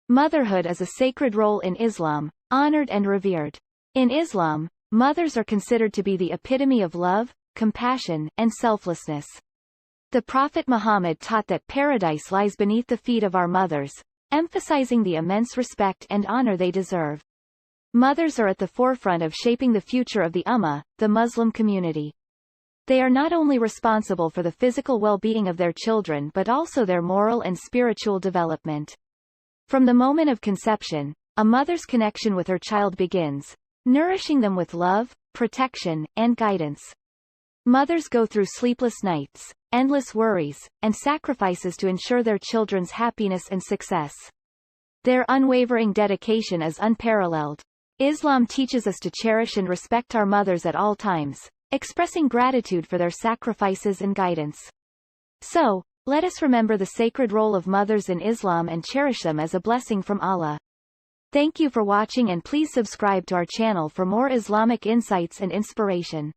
Motherhood is a sacred role in Islam, honored and revered. In Islam, mothers are considered to be the epitome of love, compassion, and selflessness. The Prophet Muhammad taught that paradise lies beneath the feet of our mothers, emphasizing the immense respect and honor they deserve. Mothers are at the forefront of shaping the future of the Ummah, the Muslim community. They are not only responsible for the physical well-being of their children but also their moral and spiritual development. From the moment of conception, a mother's connection with her child begins, nourishing them with love, protection, and guidance. Mothers go through sleepless nights, endless worries, and sacrifices to ensure their children's happiness and success. Their unwavering dedication is unparalleled. Islam teaches us to cherish and respect our mothers at all times, expressing gratitude for their sacrifices and guidance. So, let us remember the sacred role of mothers in Islam and cherish them as a blessing from Allah. Thank you for watching and please subscribe to our channel for more Islamic insights and inspiration.